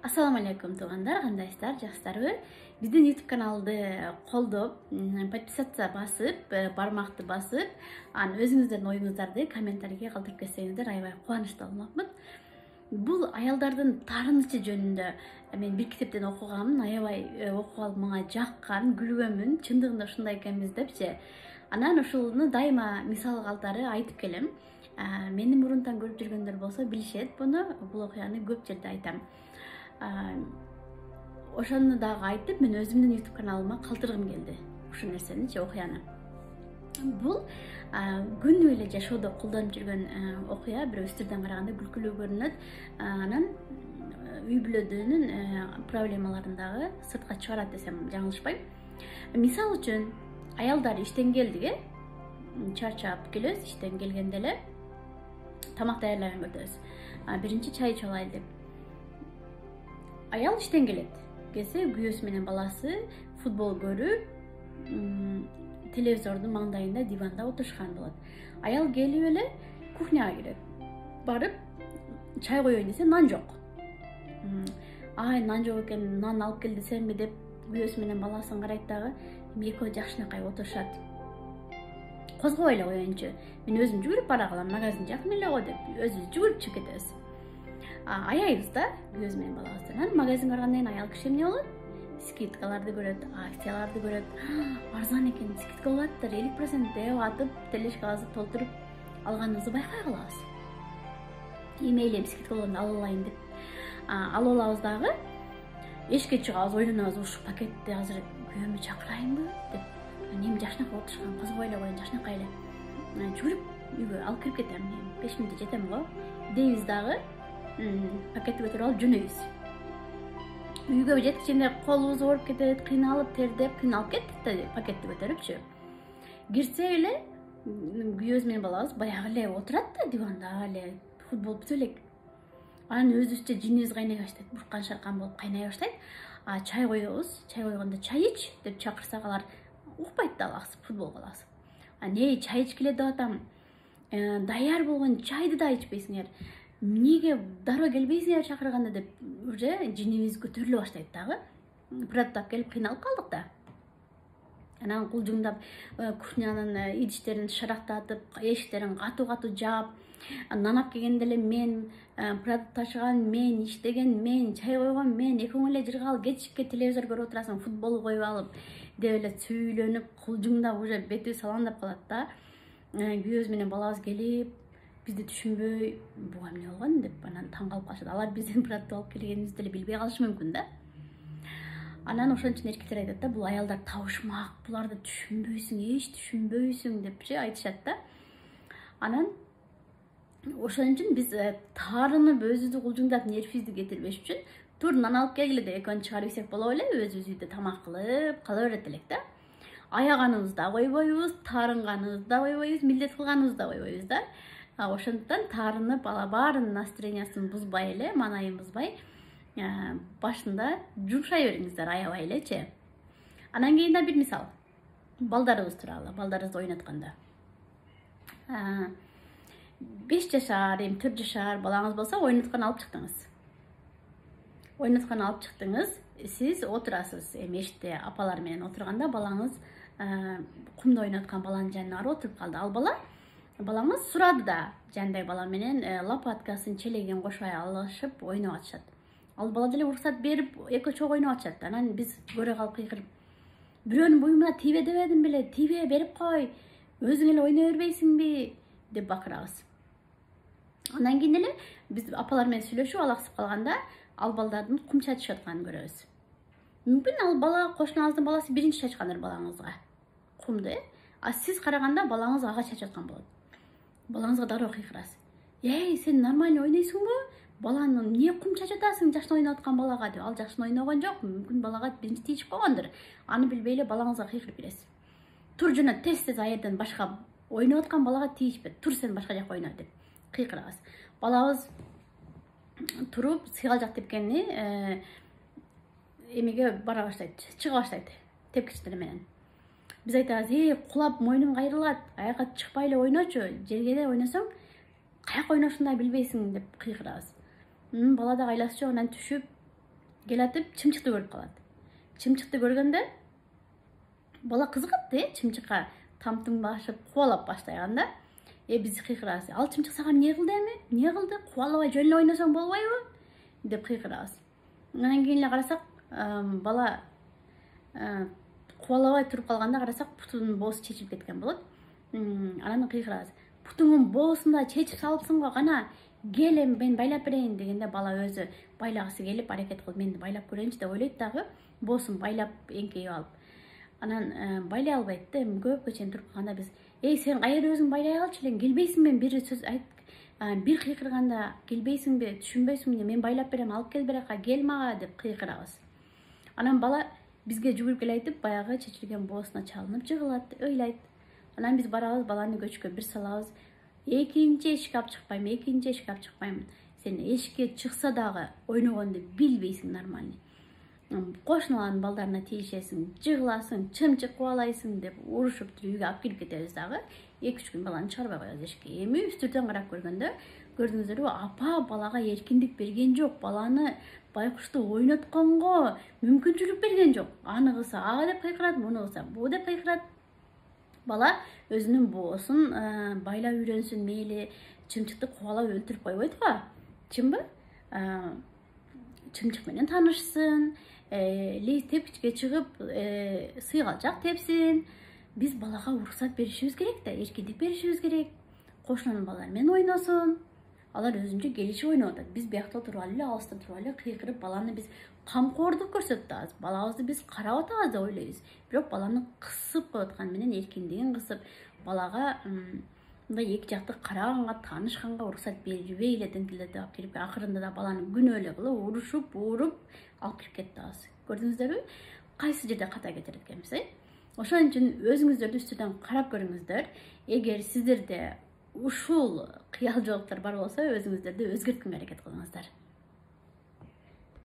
Assalamu алейкум туугандар, кандайсыздар, жакшысыздарбы? Биздин YouTube каналды колдоп, подписаться басып, бармакты басып, өзүңүздөрдүн оюңуздарды комментарийге калтырып кетсеңиздер аябай кубанычтуу болмокмун. Бул аялдардын таарынычы жөнүндө мен бир китептен окуганмын, аябай окуп алып мага жаккан, күлгөнмүн. Чындыгында ушундай экенбиз депчи. Анан ушуну дайыма мисал катары айтып келем. Мени мурунтан көрүп жүргөндөр болсо билишет буну, бул окуяны көп жерде айтам. Ошону дагы айтып, мен өзүмдүн YouTube каналыма калтыргым келди. Ушул нерсени, окуяны. Бул күнү эле жашоодо колдонуп жүргөн окуя, бирөөбүздөрдөн караганда күлкүлүү көрүнөт. Анан үй бүлөдүнүн проблемаларын дагы сыртка чыгарат десем жаңылышпайм. Мисал үчүн, аялдар иштен келдик, чарчап келебиз, иштен келгенде эле тамак даярлаган өтөбүз. Биринчи чай ичип алайлы деп. Аял иштен келет. Келсе, күйөөсү менен баласы футбол көрүп, телевизордун маңдайында диванда отурушкан болот. Аял келип эле кухняга кирет. Барып, чай коеюн десе, нан жок. Ай, нан жок экен, нан алып кел десемби деп күйөөсү менен баласын карайт дагы, экөө жакшынакай отурушат. Козгобой эле коеюнчу. Мен өзүм жүгүрүп бара калам, магазин жакын эле го деп, өзүбүз жүгүрүп чыгып кетебиз. Аяйбыз да, күйөөсү менен балабыз. Анан магазинге баргандан кийин аял киши эмне болот? Скидкаларды көрөт, акцияларды көрөт. Арзан экен, скидка болуптур, 50% деп атып, тележкага азып толтуруп алганыбызды байкай калабыз. Мейли скидка болгондо алып алайын деп алып алабыз дагы. Эшикке чыгабыз, ойлонобуз, ушу пакетти азыр күйөөмө чакырайынбы деп. Эми жакшынакай отурушкан, козгобой эле коеюн, жакшынакай эле. Жүгүрүп үйгө алып кирип кетем, 5 мүнөттө жетем го дейбиз дагы. Пакетти көтөрүп алып жөнөйбүз. Үйгө жеткичинде колубуз ооруп кетет, кыйналып, тердеп, кыйналып кеттик да пакетти көтөрүпчү. Кирсе эле күйөөбүз менен балабыз баягы эле отурат да диванда эле футбол бүтүп элек. Анан өзүбүзчө жинибиз кайнай баштайт, буркан шаркан болуп кайнай баштайт. Чай коебуз, чай койгондо чай ич деп чакырсак алар укпайт да, алаксып футбол кыласыз. Не чай ичкиле деп атам. Даяр болгон чайды да ичпейсиңер. Эмнеге дароо келбейсиңер чакырганда деп уже жинибиз көтөрүлө баштайт дагы. Бираттап келип кыйналып калдык да. Анан кулжуңдап кухнянын идиштерин шарактатып, эшиктерин катуу жаап, нан алып келгенде эле мен, продукт ташыган мен, иштеген мен, чай койгон мен, экөөң эле жыргал кетишикке телевизор көрүп отурасың, футбол коюп алып деп эле сүйлөнүп, кулжуңдап уже бети саландап калат да. Күйөөбүз менен балабыз келип, бизди түшүнбөй, буга эмне болгон деп анан таң калып калышат. Алар биздин продукт алып келгенибизди деле билбей калышы мүмкүн да. Анан ошон үчүн эркектер айтат да, бул аялдар табышмак, буларды түшүнбөйсүң, эч түшүнбөйсүң депчи айтышат да. Анан ошон үчүн биз таарынып өзүбүздү кулжуңдап нервибизди кетирбеш үчүн тур нан алып келгиле деп экөөнү чыгарып ийсек боло эле, өзүбүз үйдө тамак кылып кала берет элек да. Аяганыбызды да койбойбуз, таарынганыбызды да койбойбуз, милдет кылганыбызды да койбойбуз да. Ошондуктан таарынып, баарынын настроениясын бузбай эле, маанайын бузбай, башында жумшай бериңиздер, аябай элечи. Анан кийин да бир мисал. Балдарыбыз тууралуу, балдарыбызды ойноткондо. 5 жашар, 4 жашар балаңыз болсо, ойноткон алып чыктыңыз. Ойноткон алып чыктыңыз, сиз отурасыз, эшикте апалар менен отурганда балаңыз кумда ойноткон баланын жанына барып отуруп калды. Ал балаңыз сурады да, жандай бала менен лопаткасын, челегин кошуп алышып ойноп атышат. Ал бала деле уруксат берип, экөө чогуу ойноп атышат. Анан биз көрө калып кыйкырып, бирөөнүн буюмуна тийбе дебедим беле, тийбе, берип кой, өзүң эле ойной бербейсиңби деп бакырабыз. Андан кийин эле биз апалар менен сүйлөшүп алаксып калганда, ал балдардын кум чачышып атканын көрөбүз. Мүмкүн ал бала, кошунуңуздун баласы биринчи чачкандыр балаңызга кумду, сиз караганда балаңыз ага чачып аткан болот. Балаңызга дароо кыйкырасыз. Эй, сен нормально ойнойсуңбу? Баланы эмне кум чачып атасың жакшы ойноп аткан балага деп. Ал жакшы ойногон жок, мүмкүн балага биринчи тийишип койгондур. Аны билбей эле балаңызга кыйкырып бересиз. Тур жана тез аерден башка ойноп аткан балага тийишпе, тур сен башка жака ойно деп кыйкырабыз. Балабыз туруп сыйгалжак тепкенни эмеге бара баштайт, чыга баштайт тепкичтери менен. Биз айтабыз, кулап мойнуң кайрылат, аякка чыкпай эле ойночу, жерге эле ойносоң, каяка ойношуңду да билбейсиң деп кыйкырабыз. Бала да айласы жок, анан түшүп, келатып чымчыкты көрүп калат. Чымчыкты көргөндө бала кызыгат чымчыкка тамтың башып кубалап баштаганда биз кыйкырабыз. Ал чымчык сага эмне кылды эми? Эмне кылды? Кубалабай жөн эле ойносоң болбойбу? Деп кыйкырабыз. Анан кийин эле карасак, бала кубалабай туруп калганда карасак, путунун боосу чечилип кеткен болот. Анан кыйкырабыз. Путуңдун боосун да чечип салыпсың го, кана кел эми мен байлап берейин дегенде бала өзү байлагысы келип аракет кылып мен байлап көрөйүнчү деп ойлойт дагы, боосун байлап эңкейип алып. Анан байлай албайт да, эми көпкө чейин туруп калганда биз: "Эй, сен кайра өзүң байлай алчы элең, келбейсиңби? Бир сөз айт, бир кыйкырганда келбейсиңби? Түшүнбөйсүңбү? Мен байлап берем, алып кел биракка, кел мага" деп кыйкырабыз. Анан бала бизге жүгүрүп келип баягы чечилген боосуна чалынып жыгылат, ыйлайт. Анан биз барабыз, баланы көчкө бир салабыз. Экинчи эшикке алып чыкпайм, экинчи эшикке алып чыкпайм. Сен эшикке чыкса дагы ойногонду билбейсиң нормальный. Кошуналардын балдарына тийишесиң, жыгыласың, чымчык кубалайсың деп урушуп үйгө алып келип кетебиз дагы. 2-3 күн баланы чыгарбай коебуз эшикке. Эми үстүртөн карап көргөндө көрдүңүздөрбү, апа балага эркиндик берген жок, баланы байкушту ойнотконго мүмкүнчүлүк берген жок. Аны кылса а деп кыйкырат, муну кылса бу деп кыйкырат. Бала өзүнүн боосун байлап үйрөнсүн, мейли чымчыкты кубалап өлтүрүп койбойт го. Чынбы? Чымчык менен таанышсын, тепкичке чыгып, сыйгалчак тепсин. Биз балага уруксат беришибиз керек да, эркиндик беришибиз керек. Кошунанын балдары менен ойносун. Алар өзүнчө келишип ойноп атат. Биз биякта туруп эле, алыста туруп эле кыйкырып, баланы биз камкордук көрсөтүп атабыз. Балабызды биз карап атабыз деп ойлойбуз. Бирок баланы кысып коюп атканы менен, эркиндигин кысып, балага мындай эки жакты караганга, таанышканга уруксат бербей эле деңгээлде алып келип, акырында да баланы күнөө эле кылып, урушуп, ууруп алып кирип кетип атабыз. Көрдүңүздөрбү? Кайсы жерде ката кетирет экенбиз, Ошон үчүн өзүңүздөрдү үстүрдөн карап көрүңүздөр. Эгер сиздерде ушул кыялчылыктар бар болсо, өзүңүздөрдү өзгөрткөнгө аракет кылыңыздар.